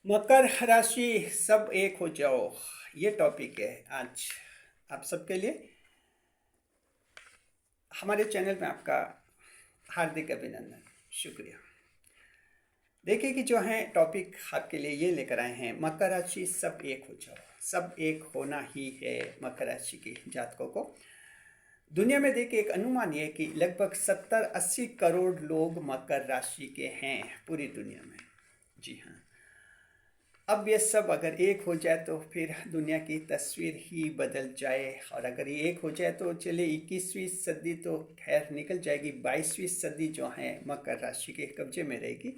मकर राशि सब एक हो जाओ, ये टॉपिक है आज आप सबके लिए। हमारे चैनल में आपका हार्दिक अभिनंदन, शुक्रिया। देखिए कि जो है टॉपिक आपके लिए ये लेकर आए हैं, मकर राशि सब एक हो जाओ। सब एक होना ही है मकर राशि के जातकों को। दुनिया में देखिए एक अनुमान ये है कि लगभग 70-80 करोड़ लोग मकर राशि के हैं पूरी दुनिया में। जी हाँ, अब ये सब अगर एक हो जाए तो फिर दुनिया की तस्वीर ही बदल जाए। और अगर ये एक हो जाए तो चले 21वीं सदी तो खैर निकल जाएगी, 22वीं सदी जो है मकर राशि के कब्जे में रहेगी,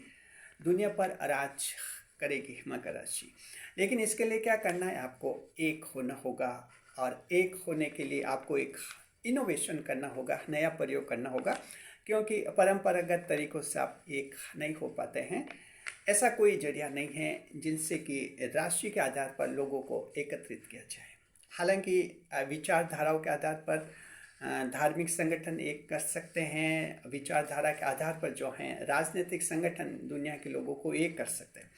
दुनिया पर राज करेगी मकर राशि। लेकिन इसके लिए क्या करना है, आपको एक होना होगा। और एक होने के लिए आपको एक इनोवेशन करना होगा, नया प्रयोग करना होगा, क्योंकि परंपरागत तरीक़ों से आप एक नहीं हो पाते हैं। ऐसा कोई जरिया नहीं है जिनसे कि राशि के आधार पर लोगों को एकत्रित किया जाए। हालांकि विचारधाराओं के आधार पर धार्मिक संगठन एक कर सकते हैं, विचारधारा के आधार पर जो हैं राजनीतिक संगठन दुनिया के लोगों को एक कर सकते हैं।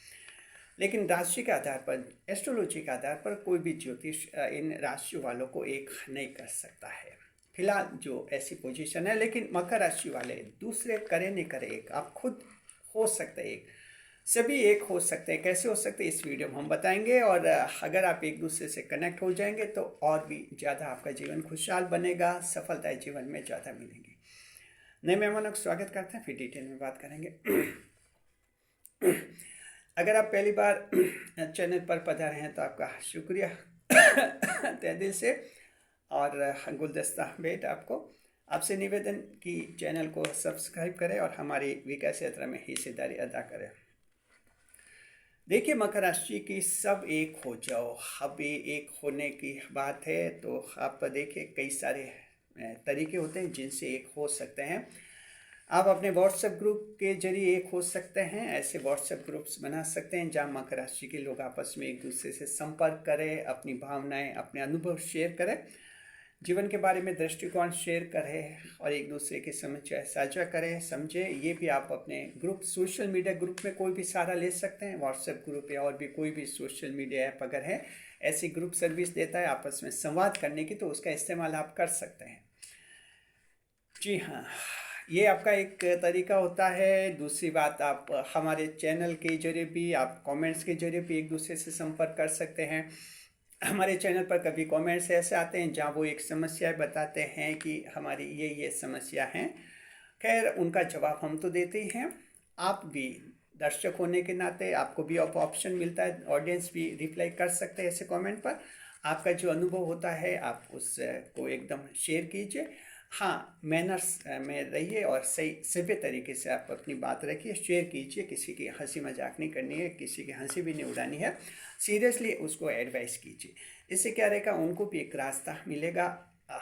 लेकिन राशि के आधार पर, एस्ट्रोलॉजी के आधार पर कोई भी ज्योतिष इन राशि वालों को एक नहीं कर सकता है फिलहाल जो ऐसी पोजीशन है। लेकिन मकर राशि वाले दूसरे करे नहीं करे एक, आप खुद हो सकते हैं एक, सभी एक हो सकते हैं। कैसे हो सकते हैं इस वीडियो में हम बताएंगे। और अगर आप एक दूसरे से कनेक्ट हो जाएंगे तो और भी ज़्यादा आपका जीवन खुशहाल बनेगा, सफलताएं जीवन में ज़्यादा मिलेंगी। नए मेहमानों का स्वागत करते हैं, फिर डिटेल में बात करेंगे। अगर आप पहली बार चैनल पर पधारे हैं तो आपका शुक्रिया तहे दिल से। और गुलदस्ता भेंट आपसे निवेदन कि चैनल को सब्सक्राइब करें और हमारी विकास यात्रा में हिस्सेदारी अदा करें। देखिए मकर राशि की सब एक हो जाओ, अब ये एक होने की बात है तो आप देखिए कई सारे तरीके होते हैं जिनसे एक हो सकते हैं। आप अपने व्हाट्सएप ग्रुप के जरिए एक हो सकते हैं। ऐसे व्हाट्सएप ग्रुप्स बना सकते हैं जहां मकर राशि के लोग आपस में एक दूसरे से संपर्क करें, अपनी भावनाएं, अपने अनुभव शेयर करें, जीवन के बारे में दृष्टिकोण शेयर करें और एक दूसरे की समस्या साझा करें, समझे। ये भी आप अपने ग्रुप, सोशल मीडिया ग्रुप में कोई भी सहारा ले सकते हैं। व्हाट्सएप ग्रुप या और भी कोई भी सोशल मीडिया ऐप अगर है, ऐसी ग्रुप सर्विस देता है आपस में संवाद करने की, तो उसका इस्तेमाल आप कर सकते हैं। जी हाँ, ये आपका एक तरीका होता है। दूसरी बात, आप हमारे चैनल के जरिए भी, आप कमेंट्स के जरिए भी एक दूसरे से संपर्क कर सकते हैं। हमारे चैनल पर कभी कमेंट्स ऐसे आते हैं जहां वो एक समस्या बताते हैं कि हमारी ये समस्या है, खैर उनका जवाब हम तो देते ही हैं। आप भी दर्शक होने के नाते आपको भी ऑप्शन मिलता है, ऑडियंस भी रिप्लाई कर सकते हैं ऐसे कमेंट पर। आपका जो अनुभव होता है आप उसको एकदम शेयर कीजिए। हाँ, मैनर्स में रहिए और सही सभ्य तरीके से आप अपनी बात रखिए, शेयर कीजिए। किसी की हंसी मजाक नहीं करनी है, किसी की हंसी भी नहीं उड़ानी है, सीरियसली उसको एडवाइस कीजिए। इससे क्या रहेगा, उनको भी एक रास्ता मिलेगा।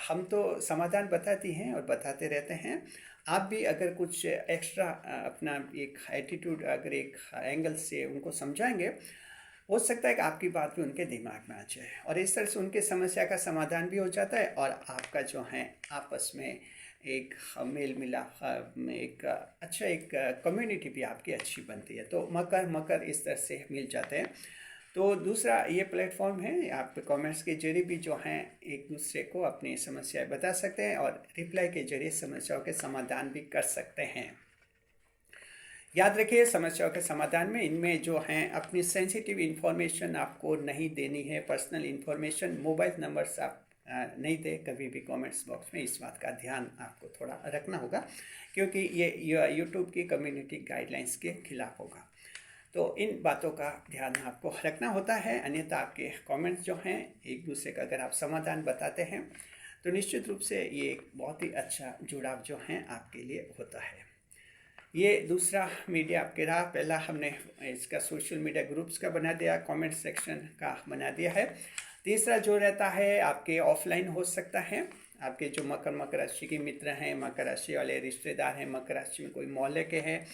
हम तो समाधान बताते हैं और बताते रहते हैं। आप भी अगर कुछ एक्स्ट्रा अपना एक एटीट्यूड, अगर एक एंगल से उनको समझाएंगे, हो सकता है कि आपकी बात भी उनके दिमाग में आ जाए और इस तरह से उनके समस्या का समाधान भी हो जाता है और आपका जो है आपस में एक मेल मिलाप में एक अच्छा एक कम्युनिटी भी आपकी अच्छी बनती है। तो मकर इस तरह से मिल जाते हैं। तो दूसरा ये प्लेटफॉर्म है, आप कमेंट्स के जरिए भी जो हैं एक दूसरे को अपनी समस्याएं बता सकते हैं और रिप्लाई के जरिए समस्याओं के समाधान भी कर सकते हैं। याद रखिए, समस्याओं के समाधान में इनमें जो हैं अपनी सेंसिटिव इन्फॉर्मेशन आपको नहीं देनी है, पर्सनल इन्फॉर्मेशन, मोबाइल नंबर्स आप नहीं दे कभी भी कमेंट्स बॉक्स में। इस बात का ध्यान आपको थोड़ा रखना होगा क्योंकि ये यूट्यूब की कम्युनिटी गाइडलाइंस के खिलाफ होगा। तो इन बातों का ध्यान आपको रखना होता है, अन्यथा आपके कमेंट्स जो हैं एक दूसरे का अगर आप समाधान बताते हैं तो निश्चित रूप से ये एक बहुत ही अच्छा जुड़ाव जो है आपके लिए होता है। ये दूसरा मीडिया आपके रहा। पहला हमने इसका सोशल मीडिया ग्रुप्स का बना दिया, कमेंट सेक्शन का बना दिया है। तीसरा जो रहता है आपके ऑफलाइन हो सकता है। आपके जो मकर राशि के मित्र हैं, मकर राशि वाले रिश्तेदार हैं, मकर राशि में कोई मोहल्ले के हैं,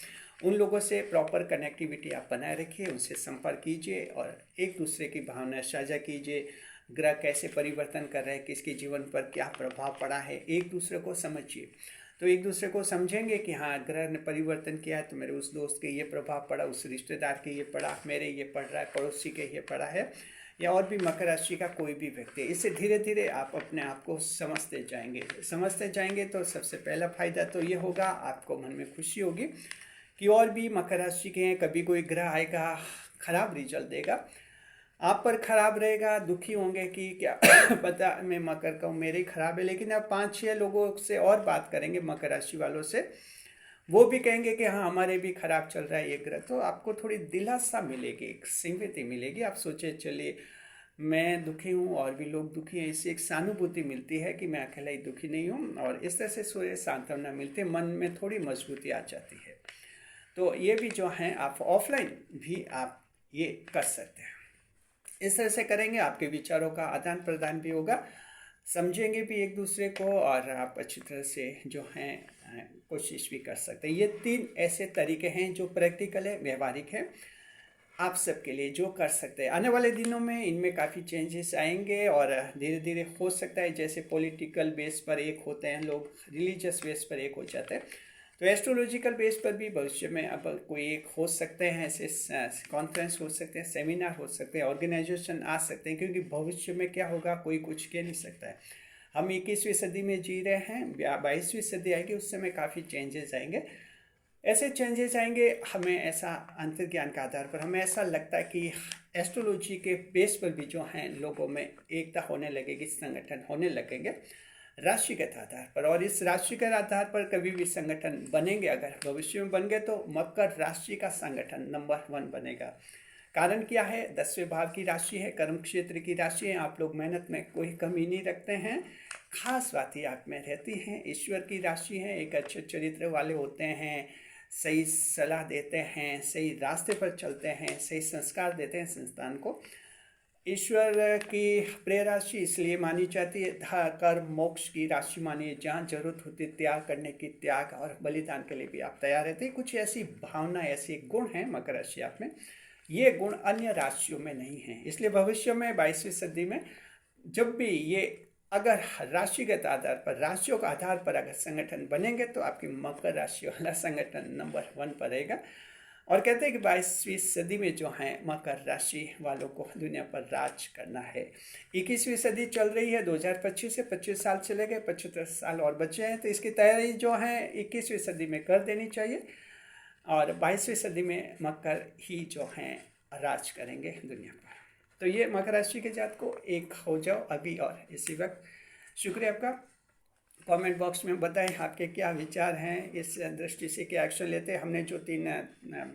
उन लोगों से प्रॉपर कनेक्टिविटी आप बनाए रखिए, उनसे संपर्क कीजिए और एक दूसरे की भावना साझा कीजिए। ग्रह कैसे परिवर्तन कर रहे हैं, किसके जीवन पर क्या प्रभाव पड़ा है, एक दूसरे को समझिए। तो एक दूसरे को समझेंगे कि हाँ, ग्रह ने परिवर्तन किया है तो मेरे उस दोस्त के ये प्रभाव पड़ा, उस रिश्तेदार के ये पड़ा, मेरे ये पड़ रहा है, पड़ोसी के ये पड़ा है, या और भी मकर राशि का कोई भी व्यक्ति। इससे धीरे धीरे आप अपने आप को समझते जाएंगे तो सबसे पहला फायदा तो ये होगा, आपको मन में खुशी होगी कि और भी मकर राशि के हैं, कभी कोई ग्रह आएगा खराब रिजल्ट देगा, आप पर खराब रहेगा, दुखी होंगे कि क्या पता मैं मकर का हूँ, मेरे ही खराब है। लेकिन आप 5-6 लोगों से और बात करेंगे मकर राशि वालों से, वो भी कहेंगे कि हाँ हमारे भी खराब चल रहा है ये ग्रह, तो आपको थोड़ी दिलासा मिलेगी, एक सिंपैथी मिलेगी। आप सोचे चलिए मैं दुखी हूँ और भी लोग दुखी हैं, इससे एक सहानुभूति मिलती है कि मैं अकेला ही दुखी नहीं हूँ, और इस तरह से सूर्य सांत्वना मिलती है, मन में थोड़ी मजबूती आ जाती है। तो ये भी जो है आप ऑफलाइन भी आप ये कर सकते हैं। इस तरह से करेंगे, आपके विचारों का आदान प्रदान भी होगा, समझेंगे भी एक दूसरे को, और आप अच्छी तरह से जो हैं कोशिश भी कर सकते हैं। ये 3 ऐसे तरीके हैं जो प्रैक्टिकल है, व्यवहारिक है, आप सबके लिए जो कर सकते हैं। आने वाले दिनों में इनमें काफ़ी चेंजेस आएंगे, और धीरे धीरे हो सकता है जैसे पॉलिटिकल बेस पर एक होते हैं लोग, रिलीजियस बेस पर एक हो जाते हैं, तो एस्ट्रोलॉजिकल बेस पर भी भविष्य में अब कोई एक हो सकते हैं, ऐसे कॉन्फ्रेंस हो सकते हैं, सेमिनार हो सकते हैं, ऑर्गेनाइजेशन आ सकते हैं, क्योंकि भविष्य में क्या होगा कोई कुछ कह नहीं सकता है। हम 21वीं सदी में जी रहे हैं, 22वीं सदी आएगी, उस समय काफ़ी चेंजेस आएंगे। ऐसे चेंजेस आएंगे, हमें ऐसा अंतर्ज्ञान के आधार पर हमें ऐसा लगता है कि एस्ट्रोलॉजी के बेस पर भी जो हैं लोगों में एकता होने लगेगी, संगठन होने लगेंगे राशिगत आधार पर, और इस राशिगत आधार पर कभी भी संगठन बनेंगे, अगर भविष्य में बन गए तो मकर राशि का संगठन नंबर 1 बनेगा। कारण क्या है, 10वें भाव की राशि है, कर्म क्षेत्र की राशि है, आप लोग मेहनत में कोई कमी नहीं रखते हैं, खास बात ही आप में रहती हैं, ईश्वर की राशि है, एक अच्छे चरित्र वाले होते हैं, सही सलाह देते हैं, सही रास्ते पर चलते हैं, सही संस्कार देते हैं संस्थान को। ईश्वर की प्रिय राशि इसलिए मानी जाती है, कर्म मोक्ष की राशि मानी, जहाँ जरूरत होती है त्याग करने की, त्याग और बलिदान के लिए भी आप तैयार रहते हैं। कुछ ऐसी भावना, ऐसे गुण हैं मकर राशि आप में, ये गुण अन्य राशियों में नहीं हैं। इसलिए भविष्य में 22वीं सदी में जब भी ये अगर राशिगत आधार पर, राशियों के आधार पर अगर संगठन बनेंगे तो आपकी मकर राशि वाला संगठन नंबर 1 पर रहेगा। और कहते हैं कि 22वीं सदी में जो है मकर राशि वालों को दुनिया पर राज करना है। 21वीं सदी चल रही है, 2025 से 25 साल चले गए, 75 साल और बचे हैं, तो इसकी तैयारी जो है 21वीं सदी में कर देनी चाहिए, और 22वीं सदी में मकर ही जो हैं राज करेंगे दुनिया पर। तो ये मकर राशि के जात को एक हो जाओ अभी और इसी वक्त। शुक्रिया आपका। कमेंट बॉक्स में बताएं आपके क्या विचार हैं, इस दृष्टि से क्या एक्शन लेते हैं। हमने जो 3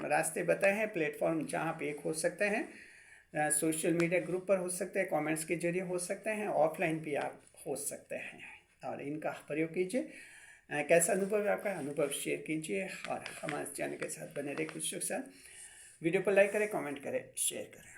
रास्ते बताए हैं, प्लेटफॉर्म जहां पे एक हो सकते हैं, सोशल मीडिया ग्रुप पर हो सकते हैं, कमेंट्स के जरिए हो सकते हैं, ऑफलाइन भी आप हो सकते हैं, और इनका प्रयोग कीजिए। कैसा अनुभव है आपका, अनुभव शेयर कीजिए, और हमारे चैनल के साथ बने रहे कुछ के साथ। वीडियो पर लाइक करें, कमेंट करें, शेयर करें।